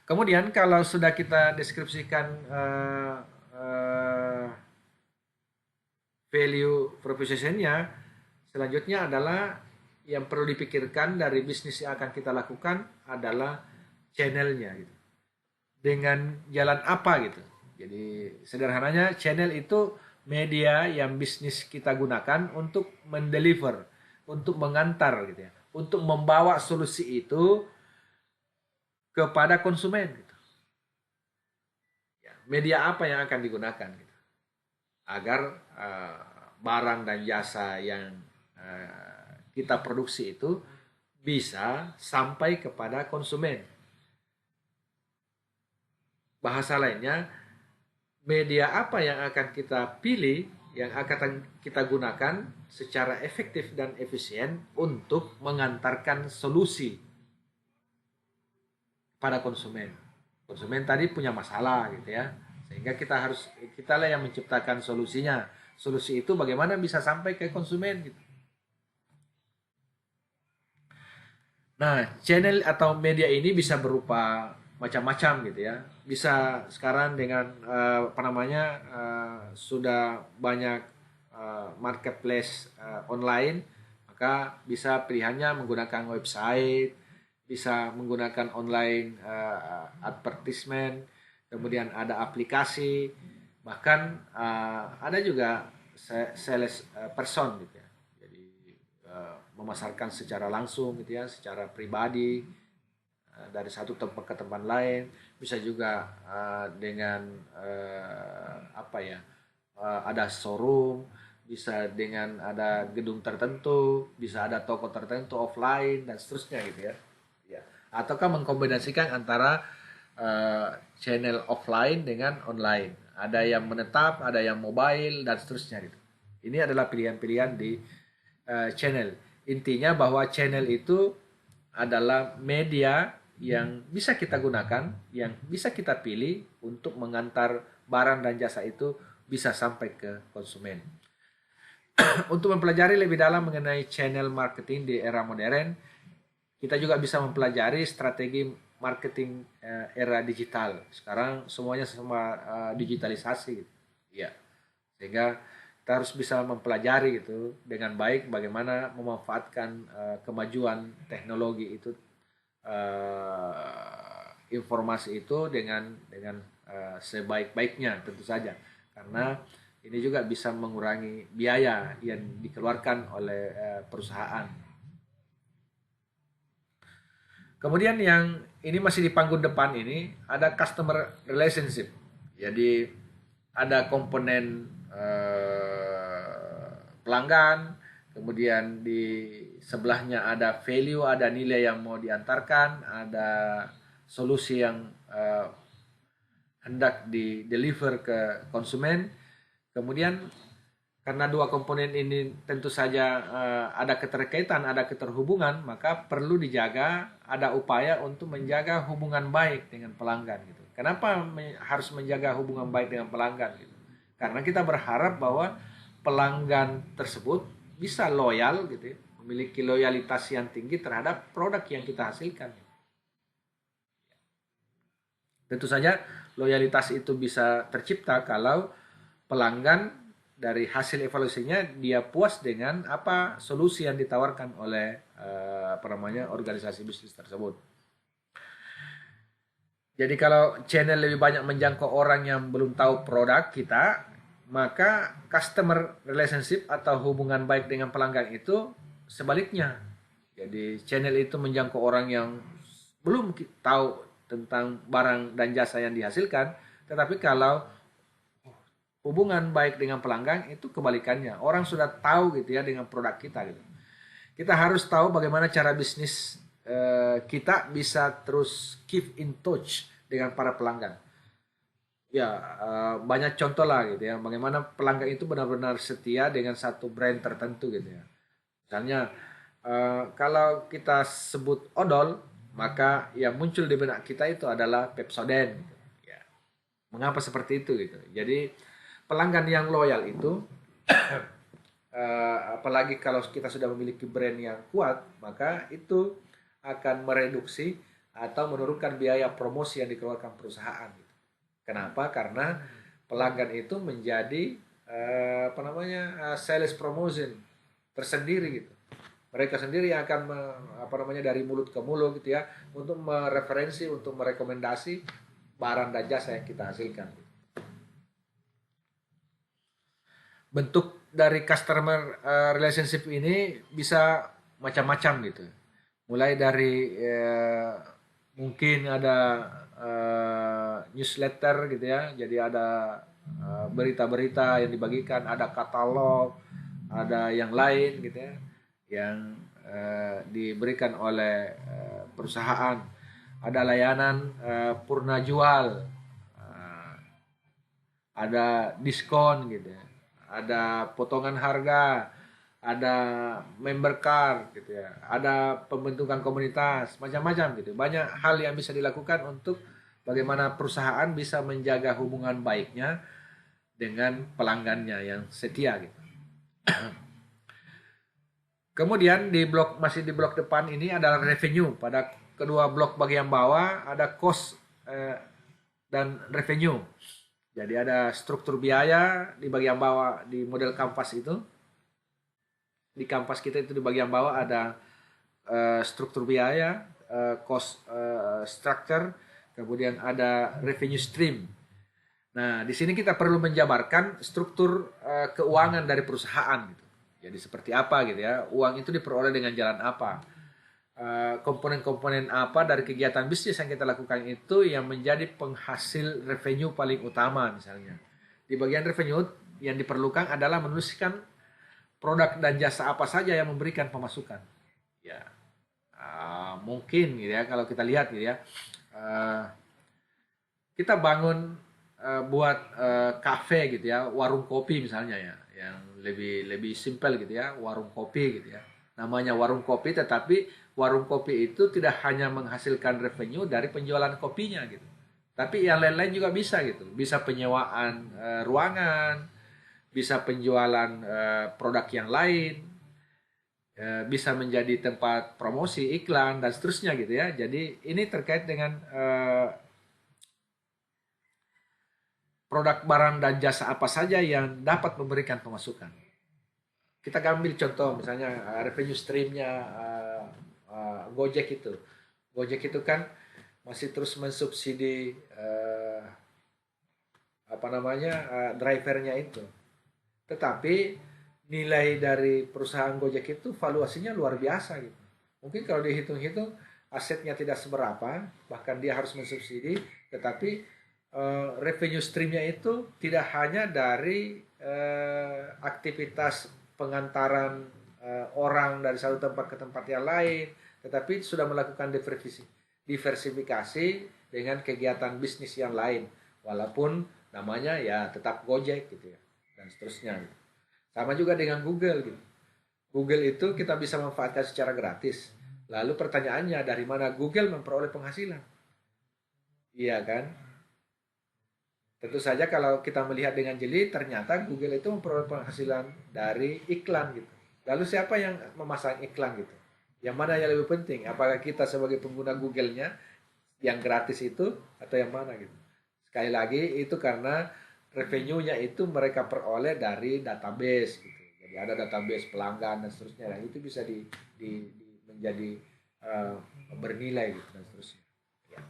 Kemudian kalau sudah kita deskripsikan value proposition-nya, selanjutnya adalah yang perlu dipikirkan dari bisnis yang akan kita lakukan adalah channel-nya gitu. Dengan jalan apa gitu. Jadi sederhananya channel itu media yang bisnis kita gunakan untuk mendeliver, untuk mengantar gitu ya, untuk membawa solusi itu kepada konsumen gitu. Ya, media apa yang akan digunakan gitu, agar barang dan jasa yang kita produksi itu bisa sampai kepada konsumen. Bahasa lainnya, media apa yang akan kita pilih, yang akan kita gunakan secara efektif dan efisien untuk mengantarkan solusi pada konsumen. Konsumen tadi punya masalah gitu ya, sehingga kita lah yang menciptakan solusinya. Solusi itu bagaimana bisa sampai ke konsumen gitu. Nah, channel atau media ini bisa berupa macam-macam gitu ya. Bisa sekarang dengan sudah banyak marketplace online, maka bisa pilihannya menggunakan website, bisa menggunakan online advertisement, kemudian ada aplikasi, bahkan ada juga sales person gitu ya. Jadi memasarkan secara langsung gitu ya, secara pribadi dari satu tempat ke tempat lain. Bisa juga dengan ada showroom, bisa dengan ada gedung tertentu, bisa ada toko tertentu offline dan seterusnya gitu ya. Ya. Ataukah mengkombinasikan antara channel offline dengan online. Ada yang menetap, ada yang mobile dan seterusnya gitu. Ini adalah pilihan-pilihan di channel. Intinya bahwa channel itu adalah media yang bisa kita gunakan, yang bisa kita pilih untuk mengantar barang dan jasa itu bisa sampai ke konsumen. Untuk mempelajari lebih dalam mengenai channel marketing di era modern, kita juga bisa mempelajari strategi marketing era digital. Sekarang semuanya digitalisasi, ya, sehingga kita harus bisa mempelajari gitu dengan baik bagaimana memanfaatkan kemajuan teknologi itu, informasi itu dengan sebaik-baiknya tentu saja, karena ini juga bisa mengurangi biaya yang dikeluarkan oleh perusahaan. Kemudian yang ini masih di panggung depan ini ada customer relationship. Jadi ada komponen pelanggan, kemudian di sebelahnya ada value, ada nilai yang mau diantarkan, ada solusi yang hendak di deliver ke konsumen. Kemudian karena dua komponen ini tentu saja ada keterkaitan, ada keterhubungan, maka perlu dijaga, ada upaya untuk menjaga hubungan baik dengan pelanggan gitu. Kenapa harus menjaga hubungan baik dengan pelanggan gitu? Karena kita berharap bahwa pelanggan tersebut bisa loyal gitu ya, memiliki loyalitas yang tinggi terhadap produk yang kita hasilkan. Tentu saja loyalitas itu bisa tercipta kalau pelanggan dari hasil evaluasinya dia puas dengan apa solusi yang ditawarkan oleh organisasi bisnis tersebut. Jadi kalau channel lebih banyak menjangkau orang yang belum tahu produk kita, maka customer relationship atau hubungan baik dengan pelanggan itu sebaliknya. Jadi channel itu menjangkau orang yang belum tahu tentang barang dan jasa yang dihasilkan, tetapi kalau hubungan baik dengan pelanggan itu kebalikannya. Orang sudah tahu gitu ya dengan produk kita gitu. Kita harus tahu bagaimana cara bisnis kita bisa terus keep in touch dengan para pelanggan. Ya, banyak contoh lah gitu ya. Bagaimana pelanggan itu benar-benar setia dengan satu brand tertentu gitu ya. Misalnya kalau kita sebut odol, maka yang muncul di benak kita itu adalah Pepsodent. Gitu. Ya. Mengapa seperti itu gitu? Jadi pelanggan yang loyal itu apalagi kalau kita sudah memiliki brand yang kuat, maka itu akan mereduksi atau menurunkan biaya promosi yang dikeluarkan perusahaan. Kenapa? Karena pelanggan itu menjadi sales promotion tersendiri gitu. Mereka sendiri yang akan dari mulut ke mulut gitu ya, untuk mereferensi, untuk merekomendasi barang dan jasa yang kita hasilkan. Bentuk dari customer relationship ini bisa macam-macam gitu. mulai dari mungkin ada newsletter gitu ya, jadi ada berita-berita yang dibagikan, ada katalog, ada yang lain gitu ya, yang diberikan oleh perusahaan, ada layanan purna jual, ada diskon gitu ya, ada potongan harga, ada member card gitu ya, ada pembentukan komunitas, macam-macam gitu. Banyak hal yang bisa dilakukan untuk bagaimana perusahaan bisa menjaga hubungan baiknya dengan pelanggannya yang setia gitu. Kemudian masih di blok depan ini adalah revenue. Pada kedua blok bagian bawah ada cost dan revenue. Jadi ada struktur biaya di bagian bawah di model kanvas itu. Di kanvas kita itu di bagian bawah ada struktur biaya, cost structure, kemudian ada revenue stream. Nah, di sini kita perlu menjabarkan struktur keuangan dari perusahaan gitu. Jadi seperti apa gitu ya? Uang itu diperoleh dengan jalan apa? Komponen-komponen apa dari kegiatan bisnis yang kita lakukan itu yang menjadi penghasil revenue paling utama misalnya. Di bagian revenue yang diperlukan adalah menuliskan produk dan jasa apa saja yang memberikan pemasukan. Ya, mungkin gitu ya kalau kita lihat gitu ya, kita bangun buat kafe gitu ya, warung kopi misalnya ya, yang lebih lebih simpel gitu ya, warung kopi gitu ya. Namanya warung kopi, tetapi warung kopi itu tidak hanya menghasilkan revenue dari penjualan kopinya gitu. Tapi yang lain-lain juga bisa gitu. Bisa penyewaan ruangan, bisa penjualan produk yang lain, bisa menjadi tempat promosi, iklan dan seterusnya gitu ya. Jadi ini terkait dengan produk barang dan jasa apa saja yang dapat memberikan pemasukan. Kita ambil contoh misalnya revenue streamnya Gojek itu. Gojek itu kan masih terus mensubsidi apa namanya drivernya itu. Tetapi nilai dari perusahaan Gojek itu valuasinya luar biasa gitu. Mungkin kalau dihitung-hitung asetnya tidak seberapa, bahkan dia harus mensubsidi, tetapi revenue streamnya itu tidak hanya dari aktivitas pengantaran orang dari satu tempat ke tempat yang lain, tetapi sudah melakukan diversifikasi dengan kegiatan bisnis yang lain, walaupun namanya ya tetap Gojek gitu ya, dan seterusnya. Sama juga dengan Google gitu. Google itu kita bisa manfaatkan secara gratis. Lalu pertanyaannya, dari mana Google memperoleh penghasilan? Iya kan? Tentu saja kalau kita melihat dengan jeli, ternyata Google itu memperoleh penghasilan dari iklan gitu. Lalu siapa yang memasang iklan gitu? Yang mana yang lebih penting? Apakah kita sebagai pengguna Google-nya yang gratis itu atau yang mana gitu? Sekali lagi itu karena revenue-nya itu mereka peroleh dari database gitu. Jadi ada database pelanggan dan seterusnya. Dan itu bisa menjadi bernilai gitu dan seterusnya. Ya.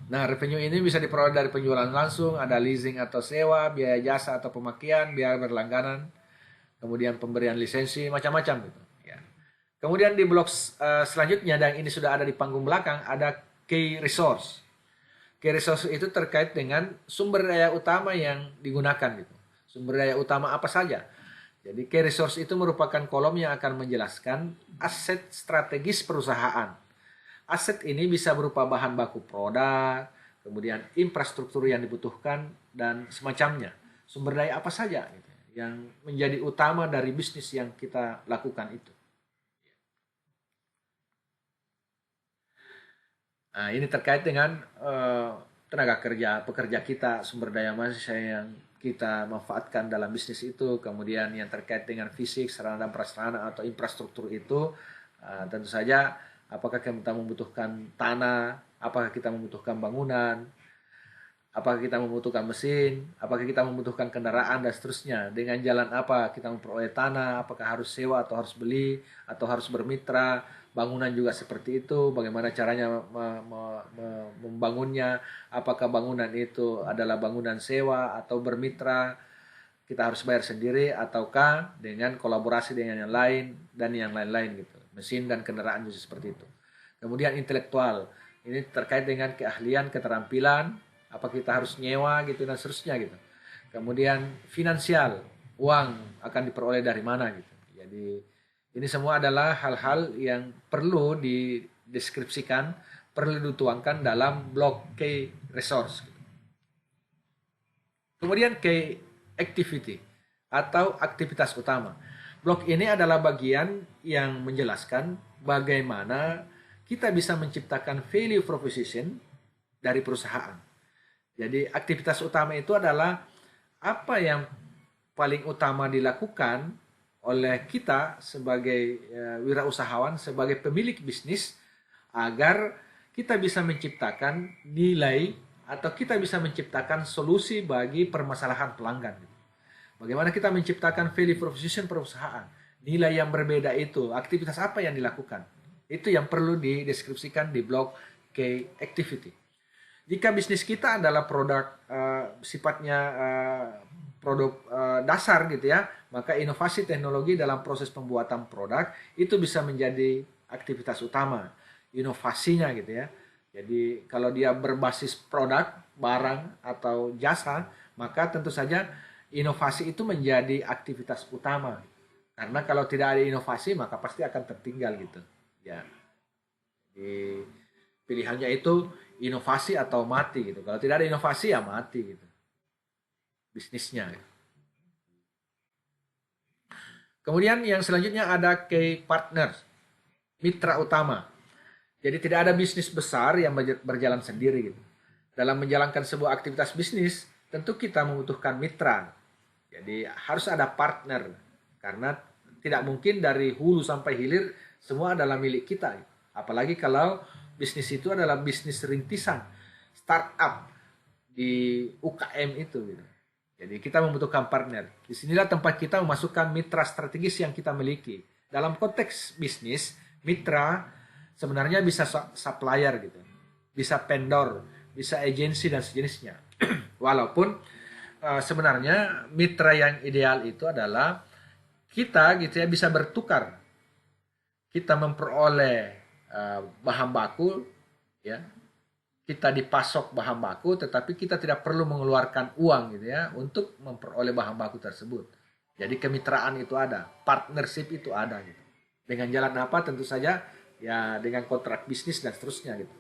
Nah, revenue ini bisa diperoleh dari penjualan langsung, ada leasing atau sewa, biaya jasa atau pemakaian, biaya berlangganan, kemudian pemberian lisensi, macam-macam gitu. Ya. Kemudian di blok selanjutnya, dan ini sudah ada di panggung belakang, ada key resource. Key resource itu terkait dengan sumber daya utama yang digunakan gitu. Sumber daya utama apa saja. Jadi key resource itu merupakan kolom yang akan menjelaskan aset strategis perusahaan. Aset ini bisa berupa bahan baku produk, kemudian infrastruktur yang dibutuhkan, dan semacamnya. Sumber daya apa saja gitu, yang menjadi utama dari bisnis yang kita lakukan itu. Nah, ini terkait dengan tenaga kerja, pekerja kita, sumber daya manusia yang kita manfaatkan dalam bisnis itu, kemudian yang terkait dengan fisik, sarana dan prasarana atau infrastruktur itu, tentu saja apakah kita membutuhkan tanah, apakah kita membutuhkan bangunan, apakah kita membutuhkan mesin, apakah kita membutuhkan kendaraan dan seterusnya. Dengan jalan apa kita memperoleh tanah, apakah harus sewa atau harus beli atau harus bermitra. Bangunan juga seperti itu, bagaimana caranya membangunnya, apakah bangunan itu adalah bangunan sewa atau bermitra. kita harus bayar sendiri ataukah dengan kolaborasi dengan yang lain dan yang lain-lain gitu. Mesin dan kendaraan juga seperti itu. Kemudian intelektual, ini terkait dengan keahlian, keterampilan, apa kita harus nyewa gitu dan seterusnya gitu. Kemudian finansial, uang akan diperoleh dari mana gitu. Jadi ini semua adalah hal-hal yang perlu dideskripsikan, perlu dituangkan dalam blok key resource. Kemudian key activity atau aktivitas utama. Blok ini adalah bagian yang menjelaskan bagaimana kita bisa menciptakan value proposition dari perusahaan. Jadi aktivitas utama itu adalah apa yang paling utama dilakukan oleh kita sebagai wirausahawan, sebagai pemilik bisnis agar kita bisa menciptakan nilai atau kita bisa menciptakan solusi bagi permasalahan pelanggan. Bagaimana kita menciptakan value proposition perusahaan, nilai yang berbeda itu, aktivitas apa yang dilakukan. Itu yang perlu dideskripsikan di blok key activity. Jika bisnis kita adalah produk sifatnya produk dasar gitu ya, maka inovasi teknologi dalam proses pembuatan produk itu bisa menjadi aktivitas utama, inovasinya gitu ya. Jadi kalau dia berbasis produk, barang atau jasa, maka tentu saja inovasi itu menjadi aktivitas utama. Karena kalau tidak ada inovasi maka pasti akan tertinggal gitu. Ya. Jadi pilihannya itu inovasi atau mati gitu. Kalau tidak ada inovasi ya mati gitu. Bisnisnya. Kemudian yang selanjutnya ada key partner, mitra utama. Jadi tidak ada bisnis besar yang berjalan sendiri gitu. Dalam menjalankan sebuah aktivitas bisnis, tentu kita membutuhkan mitra. Jadi harus ada partner karena tidak mungkin dari hulu sampai hilir semua adalah milik kita. Apalagi kalau bisnis itu adalah bisnis rintisan, startup di UKM itu gitu. Jadi kita membutuhkan partner. Disinilah tempat kita memasukkan mitra strategis yang kita miliki. Dalam konteks bisnis, mitra sebenarnya bisa supplier gitu, bisa vendor, bisa agensi dan sejenisnya. Walaupun sebenarnya mitra yang ideal itu adalah kita gitu ya bisa bertukar, kita memperoleh bahan baku ya, kita dipasok bahan baku, tetapi kita tidak perlu mengeluarkan uang gitu ya untuk memperoleh bahan baku tersebut. Jadi kemitraan itu ada, partnership itu ada gitu. Dengan jalan apa tentu saja ya dengan kontrak bisnis dan seterusnya gitu.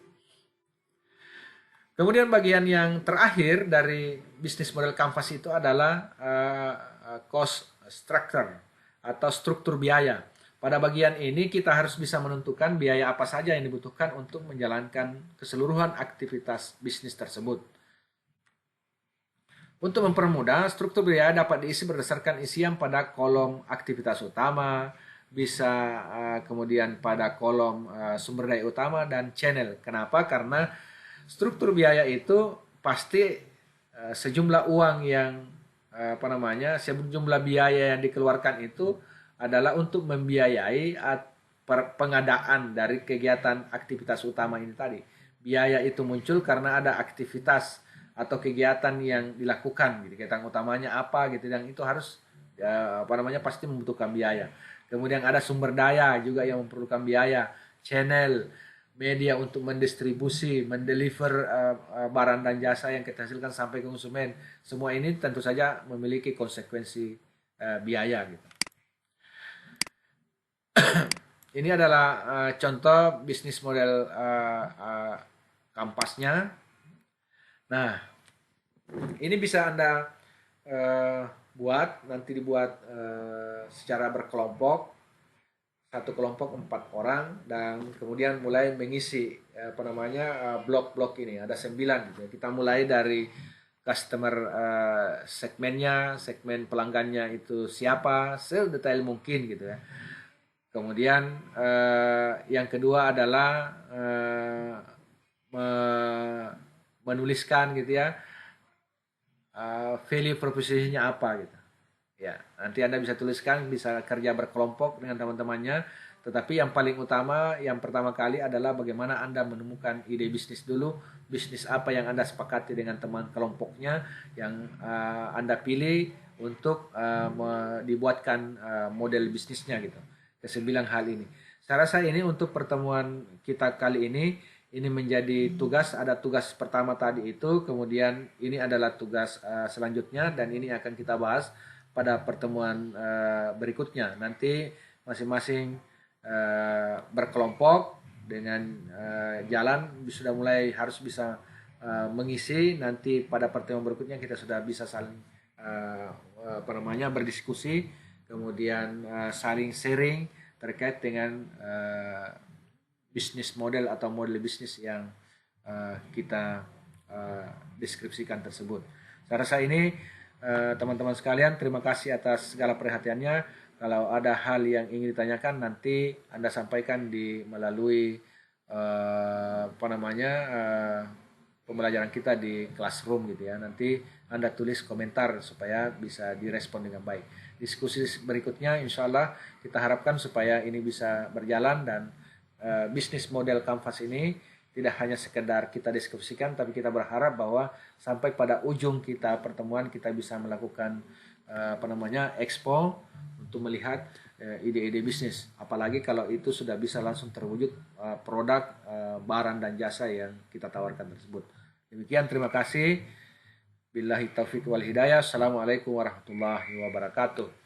Kemudian bagian yang terakhir dari bisnis model Canvas itu adalah cost structure atau struktur biaya. Pada bagian ini kita harus bisa menentukan biaya apa saja yang dibutuhkan untuk menjalankan keseluruhan aktivitas bisnis tersebut. Untuk mempermudah, struktur biaya dapat diisi berdasarkan isian pada kolom aktivitas utama, bisa kemudian pada kolom sumber daya utama dan channel. Kenapa? Karena struktur biaya itu pasti sejumlah uang yang sejumlah biaya yang dikeluarkan itu adalah untuk membiayai pengadaan dari kegiatan aktivitas utama ini tadi. Biaya itu muncul karena ada aktivitas atau kegiatan yang dilakukan gitu. Kegiatan utamanya apa gitu, dan itu harus pasti membutuhkan biaya. Kemudian ada sumber daya juga yang memerlukan biaya, channel, media untuk mendistribusi, mendeliver barang dan jasa yang kita hasilkan sampai ke konsumen. Semua ini tentu saja memiliki konsekuensi biaya gitu. Ini adalah contoh bisnis model kampasnya. Nah, ini bisa Anda buat, nanti dibuat secara berkelompok, satu kelompok 4 orang, dan kemudian mulai mengisi blok-blok ini, ada 9 gitu. Kita mulai dari customer segmennya, segmen pelanggannya itu siapa, sedetail mungkin gitu ya. Kemudian yang kedua adalah menuliskan gitu ya value proposition-nya apa gitu. Ya, nanti Anda bisa tuliskan, bisa kerja berkelompok dengan teman-temannya, tetapi yang paling utama, yang pertama kali adalah bagaimana Anda menemukan ide bisnis dulu, bisnis apa yang Anda sepakati dengan teman kelompoknya, yang Anda pilih untuk dibuatkan model bisnisnya gitu. Kesembilan hal ini. Saya rasa ini untuk pertemuan kita kali ini menjadi tugas. Ada tugas pertama tadi itu, kemudian ini adalah tugas selanjutnya, dan ini akan kita bahas pada pertemuan berikutnya. Nanti masing-masing berkelompok dengan jalan sudah mulai harus bisa mengisi. Nanti pada pertemuan berikutnya kita sudah bisa saling berdiskusi, kemudian saling sharing terkait dengan bisnis model atau model bisnis yang kita deskripsikan tersebut. Saya rasa ini teman-teman sekalian, terima kasih atas segala perhatiannya. Kalau ada hal yang ingin ditanyakan, nanti Anda sampaikan melalui pembelajaran kita di classroom gitu ya. Nanti Anda tulis komentar supaya bisa direspon dengan baik. Diskusi berikutnya insya Allah kita harapkan supaya ini bisa berjalan, dan bisnis model Canvas ini tidak hanya sekedar kita diskusikan, tapi kita berharap bahwa sampai pada ujung kita pertemuan kita bisa melakukan expo untuk melihat ide-ide bisnis. Apalagi kalau itu sudah bisa langsung terwujud produk, barang dan jasa yang kita tawarkan tersebut. Demikian, terima kasih. Billahi taufiq wal hidayah. Assalamualaikum warahmatullahi wabarakatuh.